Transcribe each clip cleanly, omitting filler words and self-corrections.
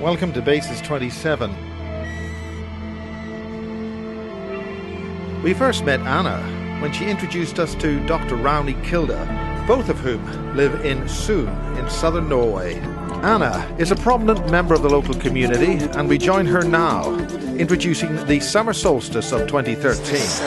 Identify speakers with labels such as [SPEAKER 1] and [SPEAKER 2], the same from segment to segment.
[SPEAKER 1] Welcome to Basis 27. We first met Anna when she introduced us to Dr. Rowney Kilda, both of whom live in Sogn in southern Norway. Anna is a prominent member of the local community, and we join her now, introducing the summer solstice of 2013.
[SPEAKER 2] It's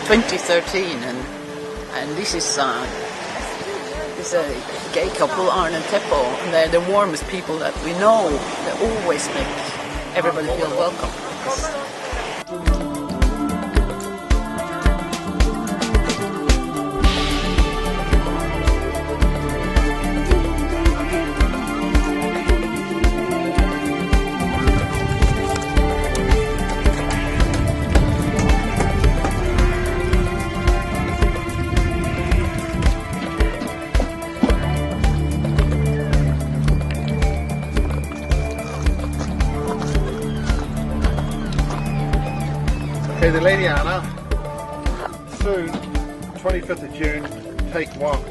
[SPEAKER 2] 2013, and this is a gay couple, Arne and Teppo, and they're the warmest people that we know. They always make everybody feel welcome.
[SPEAKER 1] Okay, the Lady Anna, soon, 25th of June, take one.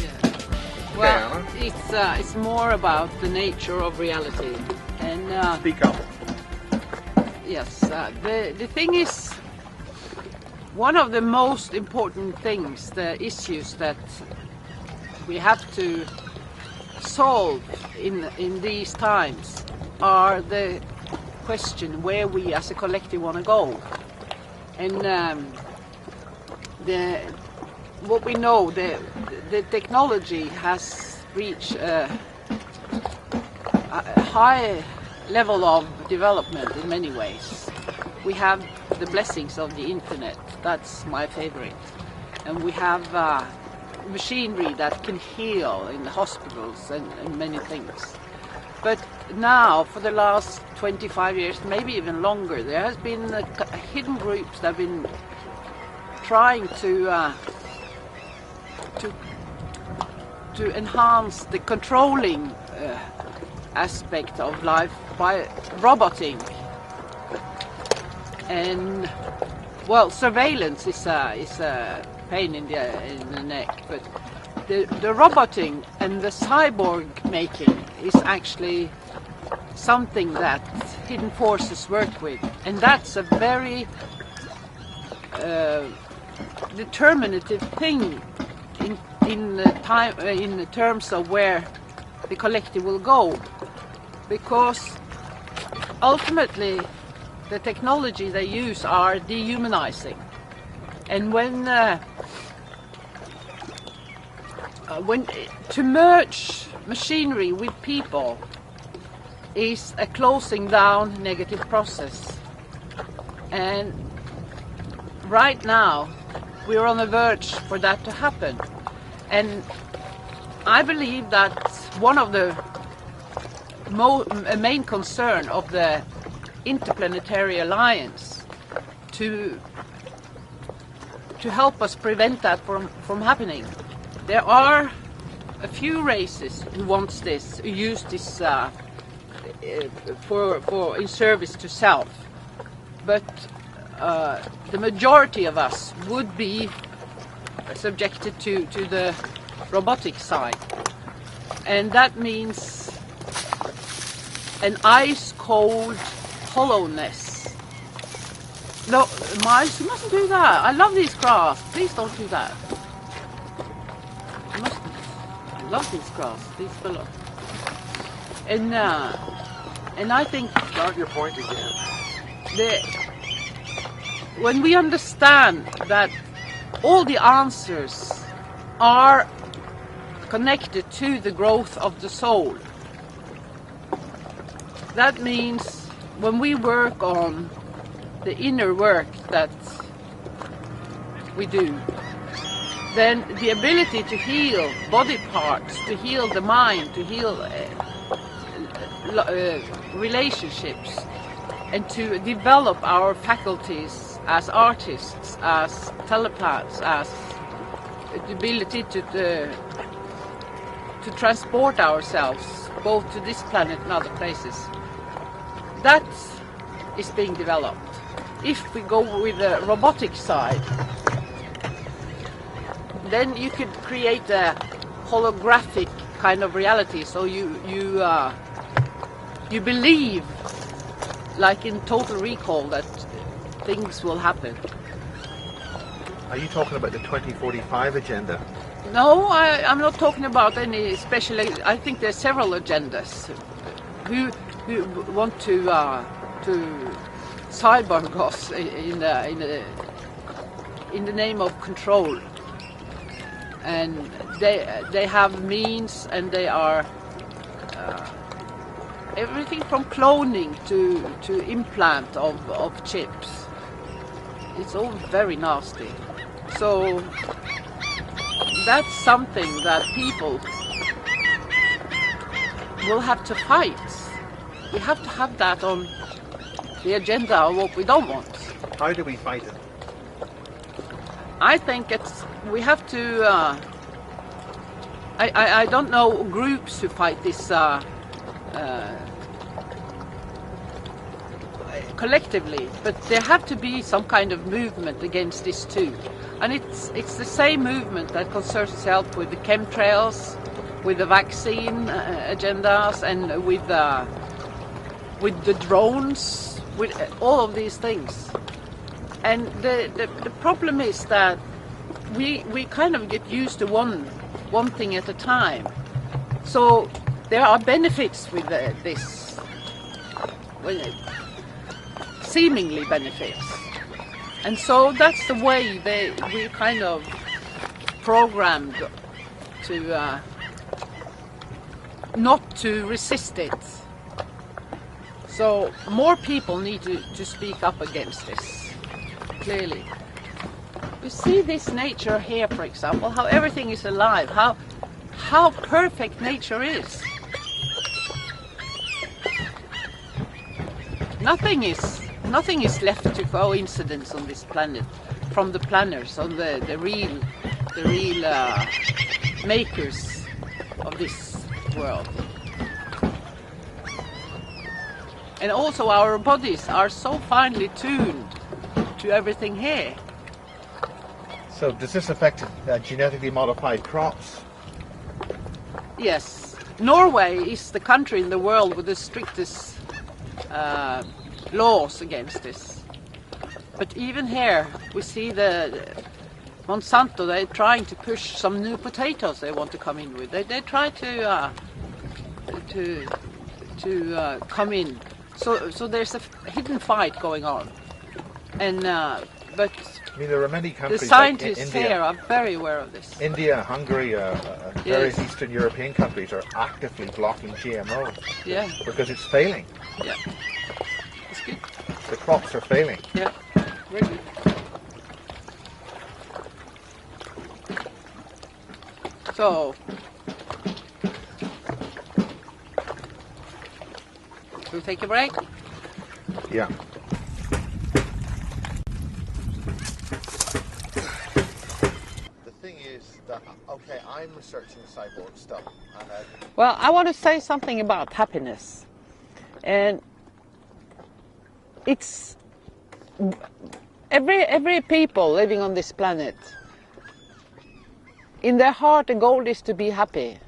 [SPEAKER 3] Yeah. Well, it's more about the nature of reality. And
[SPEAKER 1] Speak up.
[SPEAKER 3] yes, the thing is, one of the most important things, the issues that we have to solve in these times are the question where we as a collective want to go. And what we know, the technology has reached a high level of development in many ways. We have the blessings of the internet, that's my favorite, and we have machinery that can heal in the hospitals and many things. But now, for the last 25 years, maybe even longer, there has been hidden groups that have been trying to enhance the controlling aspect of life by roboting. And well, surveillance is a pain in the neck, but the roboting and the cyborg making is actually something that hidden forces work with, and that's a very determinative thing in terms of where the collective will go, because ultimately the technology they use are dehumanizing, and when to merge machinery with people is a closing down negative process. And right now we're on the verge for that to happen. And I believe that one of the main concern of the Interplanetary Alliance to help us prevent that from happening. There are a few races who wants this, who use this for in service to self, but the majority of us would be subjected to the robotic side, and that means an ice-cold hollowness. No, Miles, you mustn't do that. I love these grass. Please don't do that. You mustn't. I love these grass. These fellows. And I think.
[SPEAKER 1] Start your point again.
[SPEAKER 3] When we understand that all the answers are connected to the growth of the soul, that means when we work on the inner work that we do, then the ability to heal body parts, to heal the mind, to heal relationships, and to develop our faculties as artists, as telepaths, as the ability to transport ourselves both to this planet and other places. That is being developed. If we go with the robotic side, then you could create a holographic kind of reality. So you believe, like in Total Recall, that things will happen.
[SPEAKER 1] Are you talking about the 2045 agenda?
[SPEAKER 3] No, I'm not talking about any special. I think there's several agendas who want to cyborg us in the name of control, and they have means, and they are everything from cloning to implant of chips. It's all very nasty. So that's something that people will have to fight. We have to have that on the agenda of what we don't want.
[SPEAKER 1] How do we fight it?
[SPEAKER 3] I think we have to. I don't know groups who fight this collectively, but there have to be some kind of movement against this too. And it's the same movement that concerns itself with the chemtrails, with the vaccine agendas, and with the drones, with all of these things. And the problem is that we kind of get used to one thing at a time. So there are benefits with this, well, seemingly benefits. And so that's the way we kind of programmed to not to resist it. So more people need to speak up against this, clearly. You see this nature here, for example, how everything is alive, how perfect nature is. Nothing is left to coincidence on this planet from the planners, on the real makers of this world. And also our bodies are so finely tuned to everything here.
[SPEAKER 1] So does this affect genetically modified crops?
[SPEAKER 3] Yes. Norway is the country in the world with the strictest laws against this. But even here we see the Monsanto, they're trying to push some new potatoes they want to come in with. They try to come in. So there's a hidden fight going on. And but
[SPEAKER 1] I mean, there are many countries,
[SPEAKER 3] the scientists
[SPEAKER 1] like India,
[SPEAKER 3] here are very aware of this.
[SPEAKER 1] India, Hungary, various
[SPEAKER 3] Yes.
[SPEAKER 1] Eastern European countries are actively blocking GMO.
[SPEAKER 3] Yeah.
[SPEAKER 1] Because it's failing.
[SPEAKER 3] Yeah. It's good.
[SPEAKER 1] The crops are failing.
[SPEAKER 3] Yeah. Very good. So we'll take a break.
[SPEAKER 1] Yeah. The thing is that, okay, I'm researching cyborg stuff. And
[SPEAKER 3] Well, I want to say something about happiness. And it's every people living on this planet, in their heart the goal is to be happy.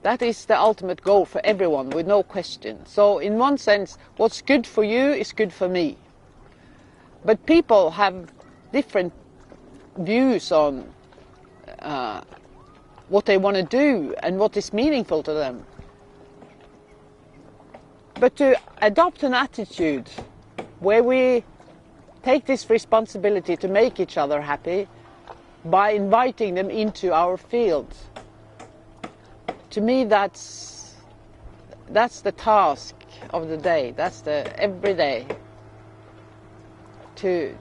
[SPEAKER 3] That is the ultimate goal for everyone, with no question. So in one sense, what's good for you is good for me. But people have different views on what they want to do and what is meaningful to them. But to adopt an attitude where we take this responsibility to make each other happy by inviting them into our field, to me that's the task of the day. That's the everyday. To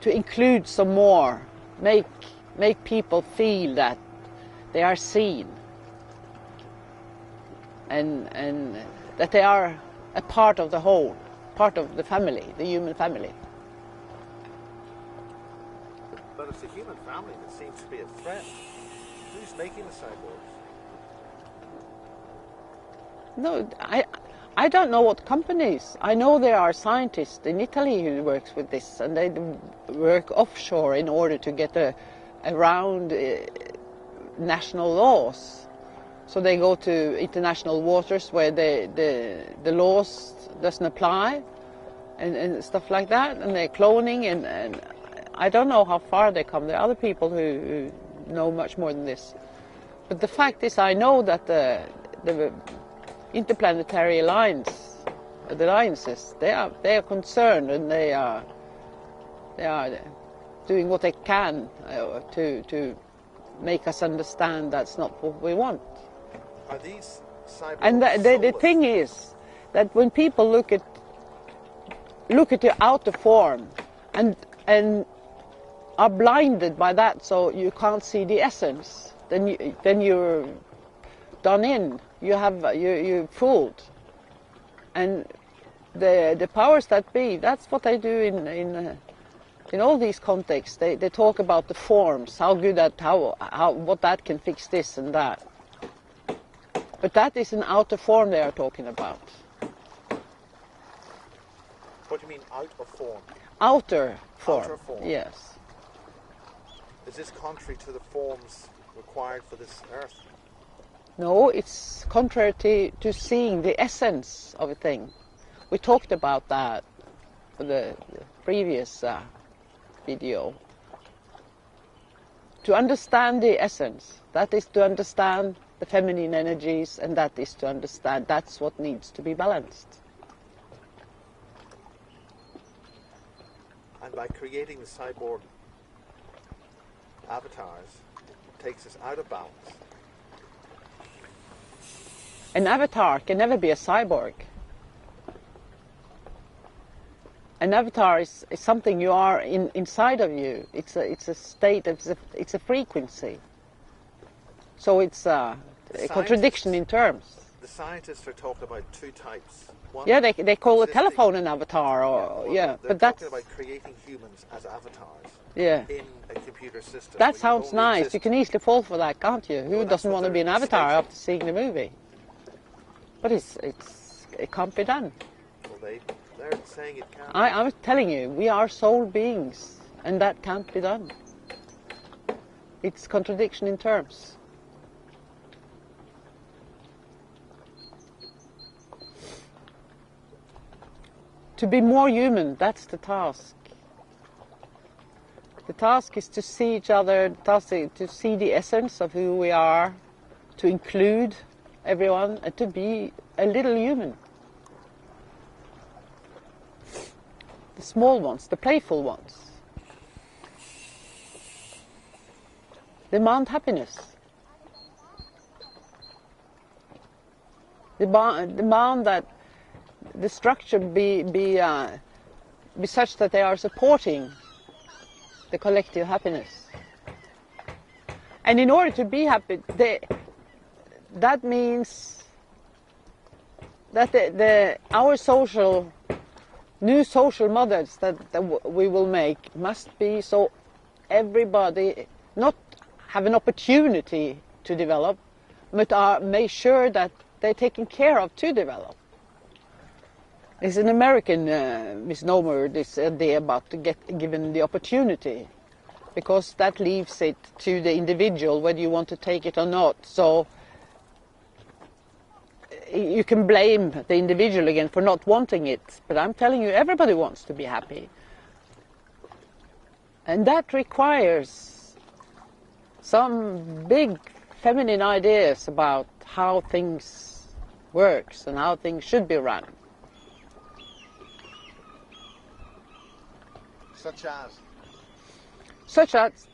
[SPEAKER 3] include some more, make people feel that they are seen and that they are a part of the whole, part of the family, the human family.
[SPEAKER 1] But it's the human family that seems to be a threat. Who's making the cyborgs?
[SPEAKER 3] No, I don't know what companies. I know there are scientists in Italy who works with this, and they work offshore in order to get around national laws. So they go to international waters where the laws doesn't apply and stuff like that, and they're cloning, and I don't know how far they come. There are other people who know much more than this. But the fact is, I know that the interplanetary alliances, they are concerned, and they are doing what they can to make us understand that's not what we want.
[SPEAKER 1] Are these cyborgs
[SPEAKER 3] And the thing is that when people look at the outer form and are blinded by that, so you can't see the essence, then you're done in. You're fooled. And the powers that be, that's what they do in all these contexts. They talk about the forms, how good at what that can fix this and that. But that is an outer form they are talking about.
[SPEAKER 1] What do you mean, out of form?
[SPEAKER 3] Outer form.
[SPEAKER 1] Outer form.
[SPEAKER 3] Yes.
[SPEAKER 1] Is this contrary to the forms required for this Earth?
[SPEAKER 3] No, it's contrary to seeing the essence of a thing. We talked about that for the previous video. To understand the essence, that is to understand the feminine energies, and that is to understand that's what needs to be balanced.
[SPEAKER 1] And by creating the cyborg avatars, it takes us out of balance.
[SPEAKER 3] An avatar can never be a cyborg. An avatar is something you are inside of you. It's a state, it's a frequency. So it's a contradiction in terms.
[SPEAKER 1] The scientists are talking about two types. One,
[SPEAKER 3] yeah, they call a telephone an avatar,
[SPEAKER 1] but that's talking about creating humans as avatars in a computer system.
[SPEAKER 3] That sounds nice. You can easily fall for that, can't you? Who doesn't want to be an avatar after seeing the movie? But it can't be done.
[SPEAKER 1] Well, they're saying it can't.
[SPEAKER 3] I was telling you, we are soul beings, and that can't be done. It's contradiction in terms. To be more human, that's the task. The task is to see each other, to see the essence of who we are, to include everyone, and to be a little human. The small ones, the playful ones. Demand happiness. Demand that the structure be such that they are supporting the collective happiness. And in order to be happy, that means that our new social models that we will make must be so everybody not have an opportunity to develop, but are made sure that they're taken care of to develop. It's an American misnomer, this idea about to get given the opportunity, because that leaves it to the individual whether you want to take it or not. So you can blame the individual again for not wanting it, but I'm telling you, everybody wants to be happy. And that requires some big feminine ideas about how things works and how things should be run. Such as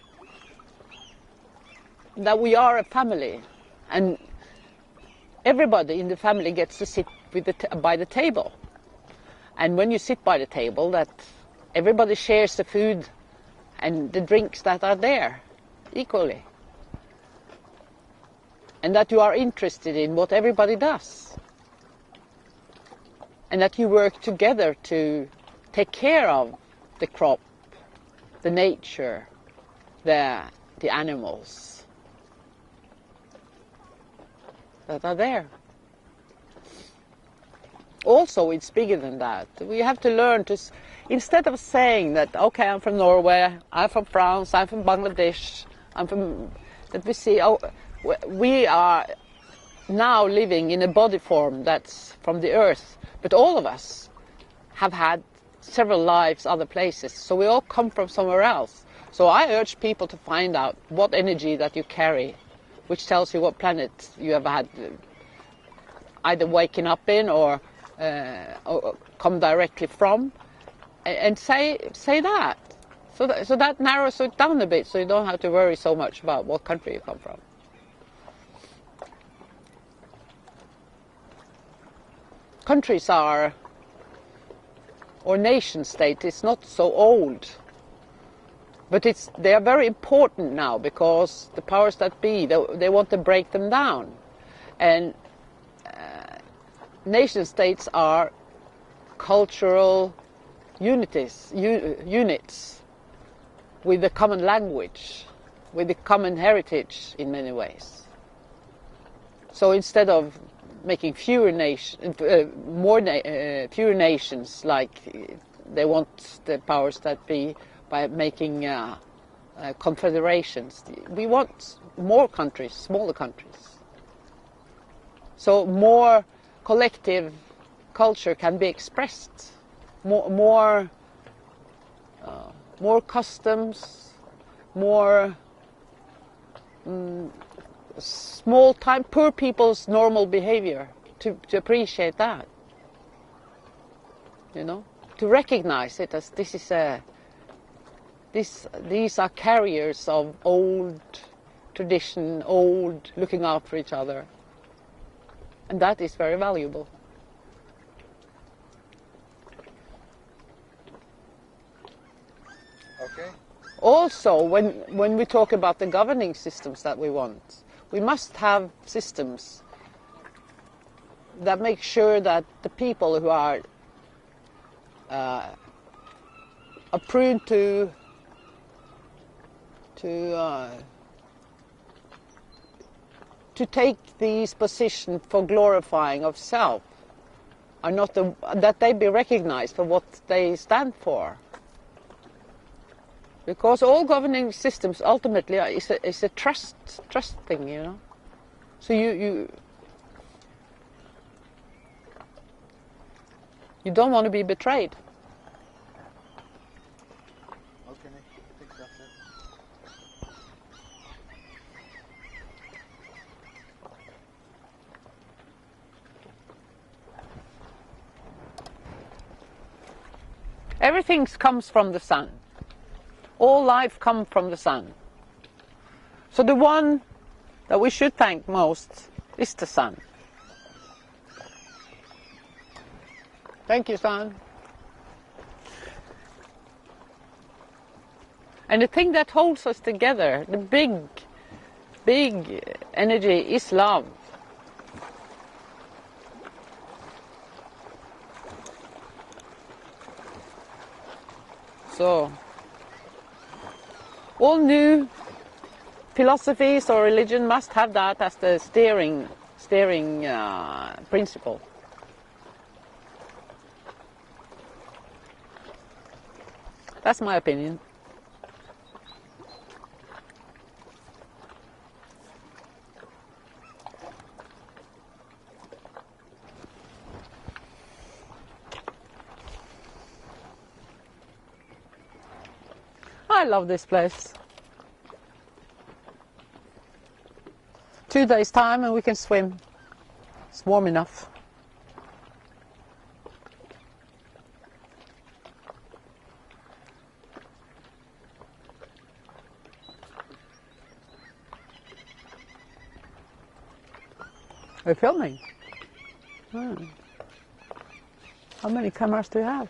[SPEAKER 3] that we are a family, and everybody in the family gets to sit by the table. And when you sit by the table, that everybody shares the food and the drinks that are there equally. And that you are interested in what everybody does. And that you work together to take care of the crop, the nature, the animals that are there. Also, it's bigger than that. We have to learn to, instead of saying that, okay, I'm from Norway, I'm from France, I'm from Bangladesh, that we see, we are now living in a body form that's from the earth, but all of us have had several lives other places, so we all come from somewhere else. So I urge people to find out what energy that you carry, which tells you what planet you have had either waking up in or come directly from, and say that. So that narrows it down a bit, so you don't have to worry so much about what country you come from. Countries are, or nation state, is not so old, but they are very important now because the powers that be, they want to break them down. And nation states are cultural units with a common language, with a common heritage in many ways. So instead of making fewer nations, like they want the powers that be by making confederations, we want more countries, smaller countries. So more collective culture can be expressed, more customs, more small-time poor people's normal behavior, to appreciate that, you know, to recognize it as these are carriers of old tradition, old looking after each other, and that is very valuable.
[SPEAKER 1] Okay.
[SPEAKER 3] Also, when we talk about the governing systems that we want, we must have systems that make sure that the people who are prone to take these positions for glorifying of self are not that they be recognized for what they stand for. Because all governing systems ultimately is a trust thing, you know. So you don't want to be betrayed.
[SPEAKER 1] Okay, I think that's it.
[SPEAKER 3] Everything comes from the sun. All life comes from the sun. So the one that we should thank most is the sun. Thank you, sun. And the thing that holds us together, the big energy, is love. So all new philosophies or religion must have that as the steering principle. That's my opinion. I love this place. 2 days time and we can swim. It's warm enough. We're filming. How many cameras do you have?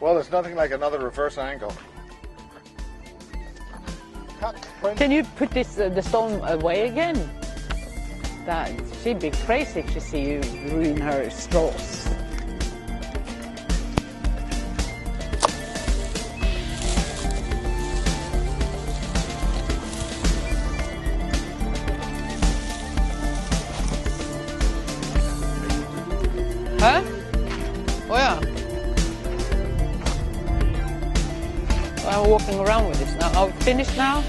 [SPEAKER 1] Well, there's nothing like another reverse angle.
[SPEAKER 3] Can you put this the stone away again? She'd be crazy if she see you ruin her straws. Huh? Oh yeah. I'm walking around with this now. Are we finished now?